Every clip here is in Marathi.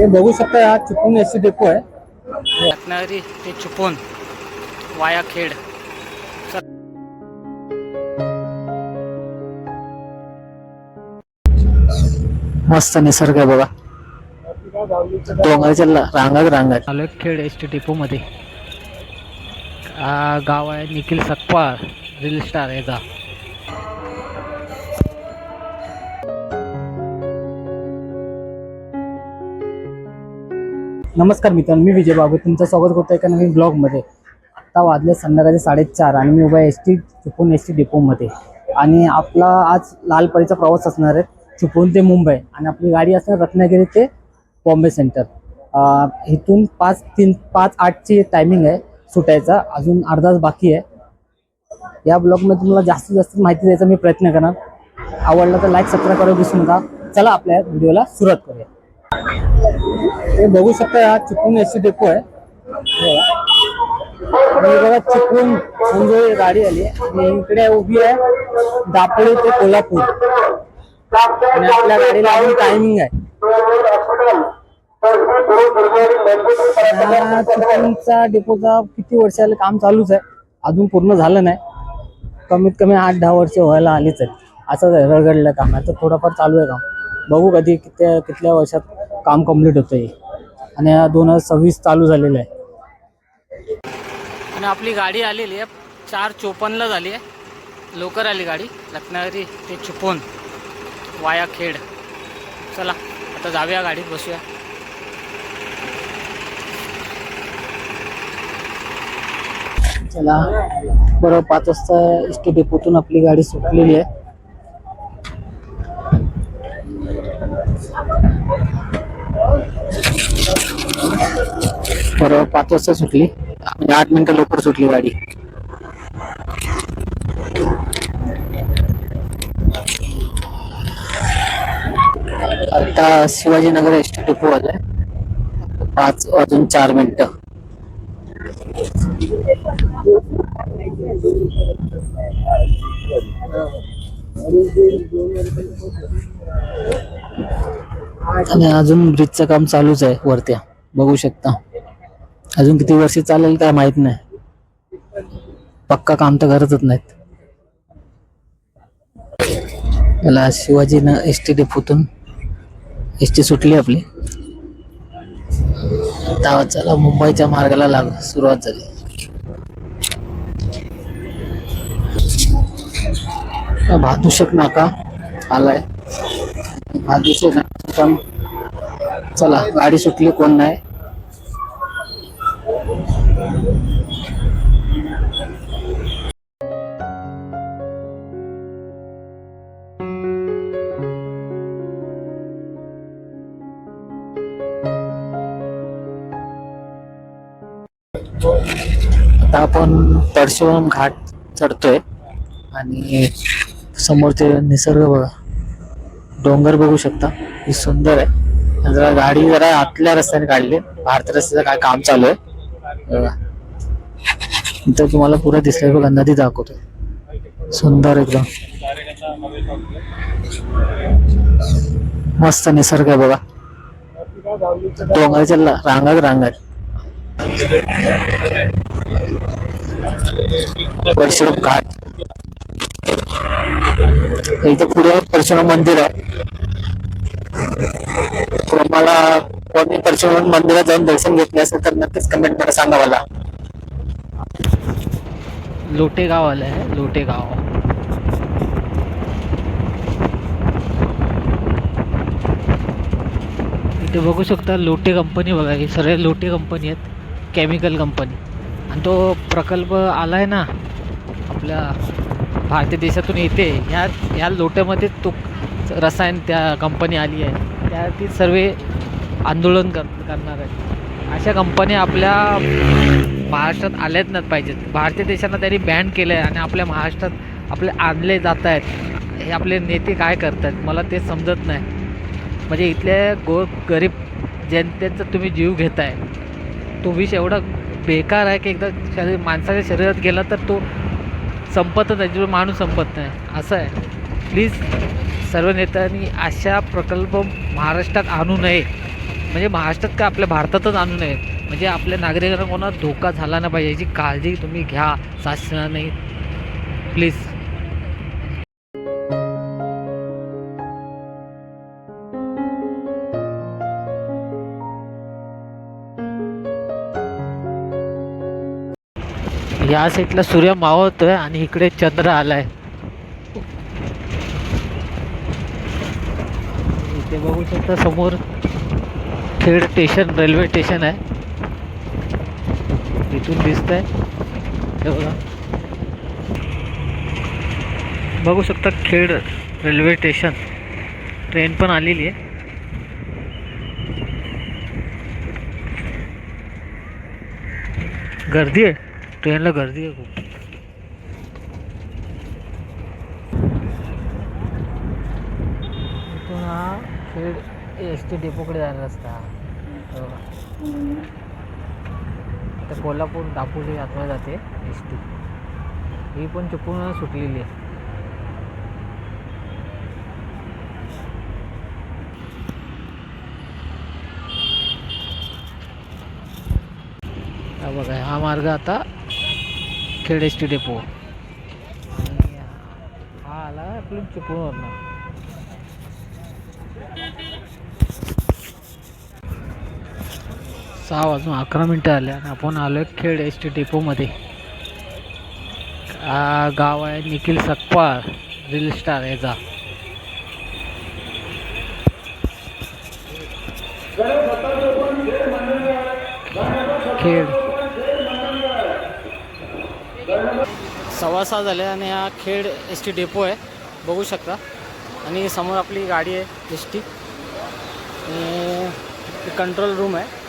हे बघू शकता हा चिपळूण एसटी डेपो आहे. रत्नागिरी ते चिपळूण वाया खेड. मस्त निसर्ग आहे बघा, डोंगराच्या रांगात रांगात. आलोय खेड एसटी डेपो मध्ये. गाव आहे निखिल सकपाळ, रील स्टार याचा. नमस्कार मित्रांनो, मी विजय बाबू तुमचं स्वागत करतो एका नवीन ब्लॉगमध्ये. आता वाजले संध्याकाळचे 4:30 आणि मी उभा आहे चिपळूण एसटी डेपोमध्ये. आणि आपला आज लालपरीचा प्रवास असणार आहे चिपळूण ते मुंबई. आणि आपली गाडी असणार रत्नागिरी ते बॉम्बे सेंटर. इथून 5:08ची टायमिंग आहे सुटायचा, अजून अर्धा तास बाकी आहे. या ब्लॉगमध्ये तुम्हाला जास्तीत जास्त माहिती द्यायचा मी प्रयत्न करणार. आवडलं तर लाईक सबस्क्राईब करायला विसरू नका. चला आपल्या व्हिडिओला सुरुवात करूया. हे बघू शकता हा चिपळूण एसटी डेपो आहे. बघा चिपळूण म्हणजे गाडी आली आणि इकडे उभी आहे दापोली ते कोल्हापूर. आणि आपल्या गाडीला अजून टायमिंग आहे. चिपळूणचा डेपोचा किती वर्षाला काम चालूच आहे, अजून पूर्ण झालं नाही. कमीत कमी 8-10 वर्ष व्हायला आलीच आहे. असं रगडलं काम आहे तर थोडंफार चालू आहे काम. बघू कधी कितल्या वर्षात काम कम्प्लीट होतं. आणि 2026 चालू झालेलं आहे. आणि आपली गाडी आलेली आहे 4:54ला झाली आहे. लवकर आली गाडी. रत्नागिरी ते चिपळूण वाया खेड. चला आता जाऊया गाडीत, बसूया. चला बरोबर 5 वाजता एसटी डेपोतून आपली गाडी सुटलेली आहे. बरोबर 5 वाजता सुटली, 8 मिनिटं लवकर सुटली गाडी. आता शिवाजीनगर एसटी डेपो आलाय. 5:04 आणि अजून ब्रिजचं काम चालूच आहे वरत्या, बघू शकता. अजून किती वर्ष चालेल काय माहित नाही, पक्का काम तर करतच नाहीत. याला शिवाजी एसटी डेपोतून एसटी सुटली आपली. आता चला मुंबईच्या मार्गाला सुरुवात झाली. भादुशक नाका आलाय. भादुशक नाका, चला गाडी सुटली, कोण नाही. आता आपण परशुराम घाट चढतोय आणि समोरचे निसर्ग बघा, डोंगर बघू शकता, ही सुंदर आहे. जरा गाडी जरा आतल्या रस्त्याने काढली, भारतीय रस्त्याचं काय काम चालू आहे बघा. इथं तुम्हाला पुढे दिसतंय बघा, नदी दाखवतोय, सुंदर एकदम मस्त निसर्ग आहे बघा, डोंगराच्या रांगात रांगात. परशुराम घाट, इथं पुढे परशुराम मंदिर आहे. तुम्हाला कोणी परशुराम मंदिरात जाऊन दर्शन घेतले असेल तर नक्कीच कमेंट मध्ये सांगा मला. लोटेगाव आलं आहे, लोटेगाव. इथे बघू शकता लोटे कंपनी बघा, ही सर्व लोटे कंपनी आहेत, केमिकल कंपनी. आणि तो प्रकल्प आलाय ना आपल्या भारतीय देशातून येते, ह्या लोट्यामध्ये तो रसायन त्या कंपनी आली आहे, त्या ती सर्व आंदोलन करणार आहेत. अशा कंपन्या आपल्या महाराष्ट्रात आल्याच नाही पाहिजेत. भारतीय देशांना त्यांनी बॅन केलं आहे आणि आपल्या महाराष्ट्रात आपले आणले जात आहेत. हे आपले नेते काय करतात मला ते समजत नाही. म्हणजे इथल्या गरीब जनतेचा तुम्ही जीव घेताय, तो विष एवढा बेकार आहे की एकदा माणसाच्या शरीरात गेला तर तो संपतच नाही, जो माणूस संपत नाही, असं आहे. प्लीज सर्व नेत्यांनी अशा प्रकल्प महाराष्ट्रात आणू नये. म्हणजे महाराष्ट्रात का आपल्या भारतातच आणू नये, म्हणजे आपल्या नागरिकांना कोणाला धोका झाला नाही पाहिजे याची काळजी तुम्ही घ्या शासनाने प्लीज. या साईडला सूर्य मावळतोय आणि इकडे चंद्र आलाय. इथे बघू शकता समोर खेड स्टेशन रेल्वे स्टेशन आहे. इथून दिसतंय हे बघा, बघू शकता खेड रेल्वे स्टेशन. ट्रेन पण आलेली आहे. गर्दी आहे ट्रेनला, गर्दी आहे खूप. इथून हा खेड एस टी डेपोकडे जायला रस्ता. आता कोल्हापूर दापोली आतमध्ये जाते एस टी. ही पण चुकून सुटलेली आहे. हा बघा, हा मार्ग आता खेड एस टी डेपो आणि हा आला आपलं चिपळूणवरनं. 6:11 आले आणि आपण आलो आहे खेड एस टी डेपोमध्ये. गाव आहे निखिल सकपाळ रील स्टार याचा. खेड 6:15 झाले आणि हा खेड एस टी डेपो आहे बघू शकता. आणि समोर आपली गाडी आहे एस टी, कंट्रोल रूम आहे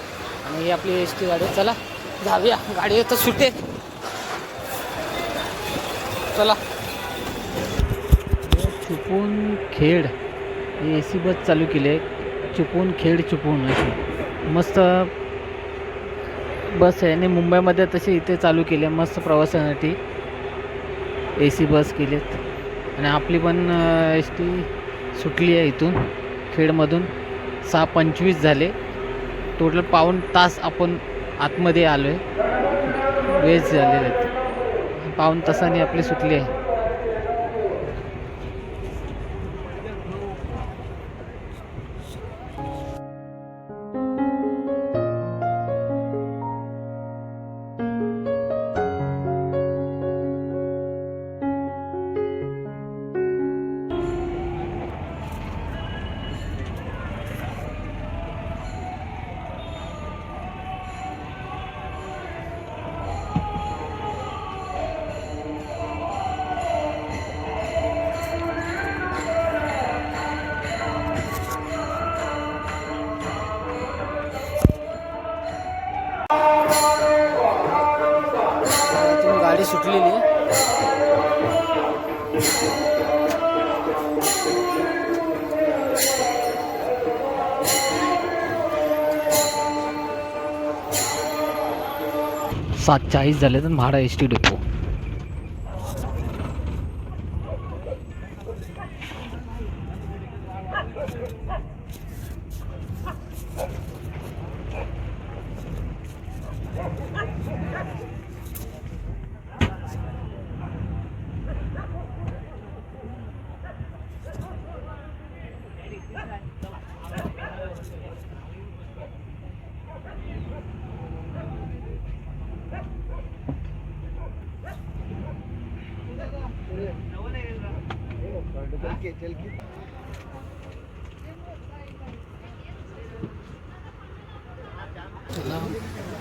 आणि ही आपली एस टी गाडी. चला जाऊया, गाडी तर सुटे. चला. चिपळूण खेड ही ए सी बस चालू केली आहे. चिपळूण खेड चिपळूण अशी मस्त बस आहे. आणि मुंबईमध्ये तशी इथे चालू केली आहे मस्त प्रवासासाठी ए सी बस केली आहेत. आणि आपली पण एस टी सुटली आहे इथून खेडमधून. 6:25 झाले. टोटल पाऊण तास आपण आतमध्ये आलो आहे. वेस्ट झालेले आहेत. पाऊण तासाने आपली सुटली आहे. गाडी सुटलेली आहे. सात 40 झाले तर Mahad S T depot.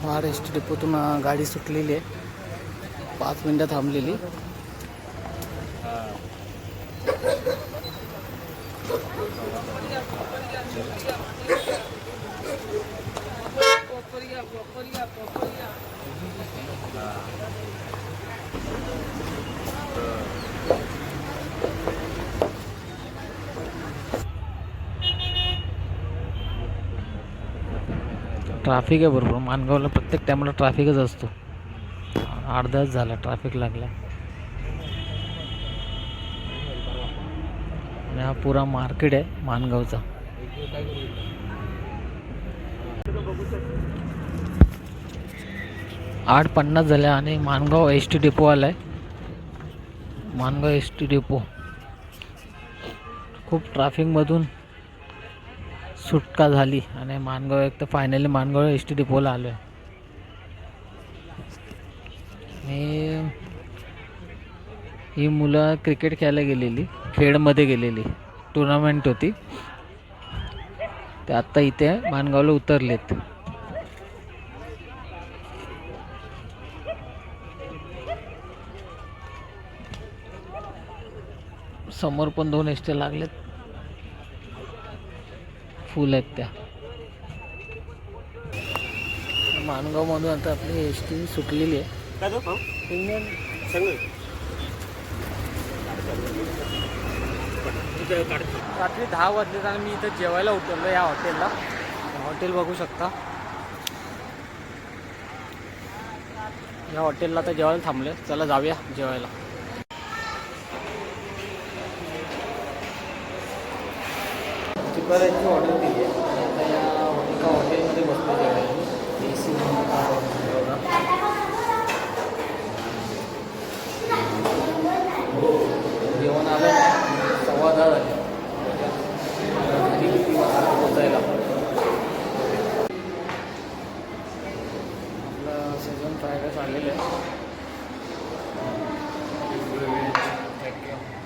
Mahad S T डेपोतून गाडी सुटलेली आहे. 5 मिनिटं थांबलेली. ट्रॅफिक आहे बरोबर. माणगावला प्रत्येक टायमाला ट्रॅफिकच असतो. अर्धा तास झाला ट्रॅफिक लागला. आणि हा पुरा मार्केट आहे माणगावचा. 8:50 झाल्या आणि माणगाव एस टी डेपो आलाय. माणगाव एस टी डेपो खूप ट्रॅफिकमधून सुटका झाली आणि माणगाव एक तर फायनली माणगाव एस टी डेपोला आलो आहे. आणि ही मुलं क्रिकेट खेळायला गेलेली, खेडमध्ये गेलेली, टुर्नामेंट होती. ते आत्ता इथे माणगावला उतरलेत. समोर पण 2 एस टी लागलेत, फुल आहेत त्या. माणगावमधून आता आपली एस टी सुटलेली आहे. रात्री 10 वाजले आणि मी इथं जेवायला उतरलो या हॉटेलला. हॉटेल बघू शकता. या हॉटेलला आता जेवायला थांबले. चला जाऊया जेवायला. चिकनची ऑर्डर दिली आहे. आता या एका हॉटेलमध्ये बसलो जेवायला. AC जेवण आलं 10:15 झाले. घरी किती वाजता पोचायला. आपलं सेजन फ्राईड राईस आलेलं आहे.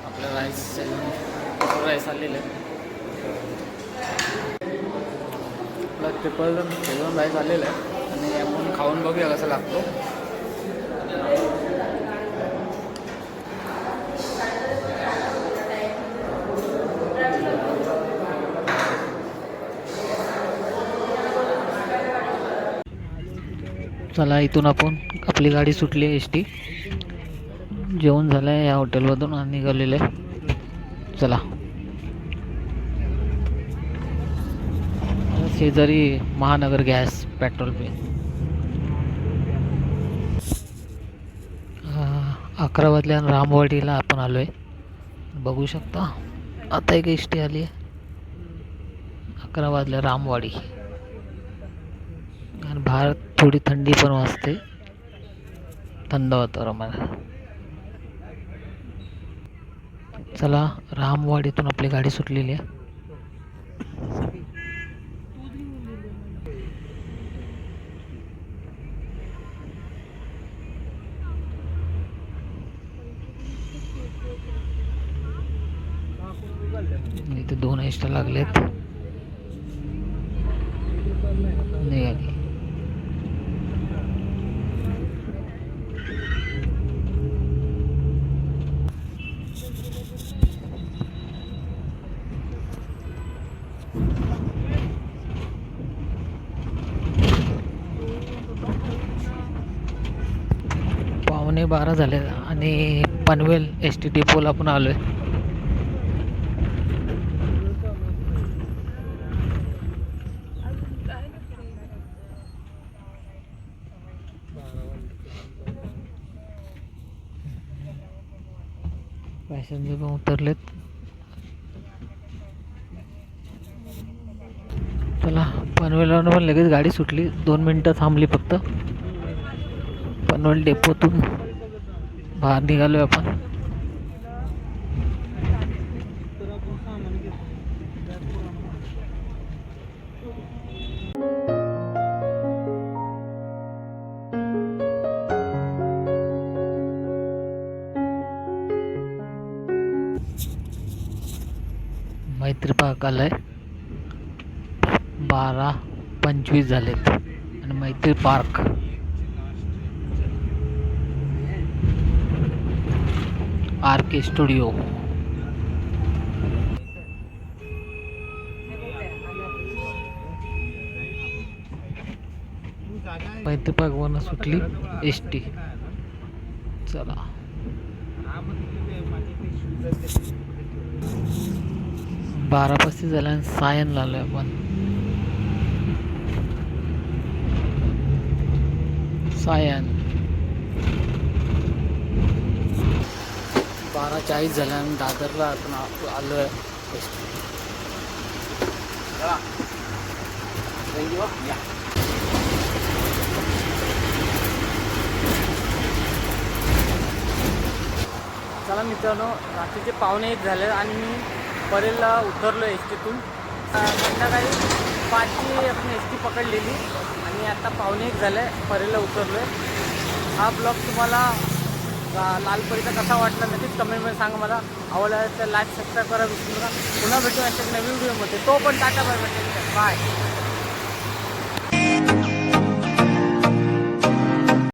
आपलं राईस सेजन राईस आलेलं आहे. आपला ट्रिपल सेजन राईस आलेलं आहे आणि आपण खाऊन बघूया कसं लागतो. चला इथून आपण आपली गाडी सुटली एस टी. जेवण झालं आहे या हॉटेलमधून आणि निघालेलं आहे. चला शेजारी महानगर गॅस पेट्रोल पे. 11 वाजल्या आणि रामवाडीला आपण आलो आहे. बघू शकता आता एक एस टी आली आहे. 11 वाजल्या रामवाडी. आणि बाहेर थोडी थंडी पण वाजते. थंड वातावरण. चला रामवाडीतून आपली गाडी सुटलेली आहे. इथे 2 एस टी लागलेत. निघाली. पावणे 12 झाले आणि पनवेल एस टी डेपोला आपण आलो आहे. पॅसेंजर पण उतरलेत. चला पनवेलवरून पण लगेच गाडी सुटली. 2 मिनटं थांबली फक्त. पनवेल डेपोतून बाहेर निघालो आपण. मैत्री पार्क आलाय. 12:25 झालेत आणि मैत्री पार्क RK स्टुडिओ. मैत्री पार्क वरनं सुटली एस टी. चला 12:35 झाल्या आणि सायनला आलोय आपण. सायन 12:40 झाल्या आणि दादरला आपण आलोय. चला मित्रांनो, रात्रीचे 1:45 झाले आणि मी परेलला उतरलो एस टीतून. संध्याकाळी 5ची आपण एस टी पकडलेली आणि आता 1:45 झालं आहे, परेलला उतरलो आहे. हा ब्लॉग तुम्हाला लालपरीचा कसा वाटला नक्कीच कमेंटमध्ये सांगा. मला आवडला तर लाईक सबस्क्राईब करा विसरू नका. पुन्हा भेटू अशा नवीन व्हिडिओमध्ये. तो पण टाटा बाय बाय.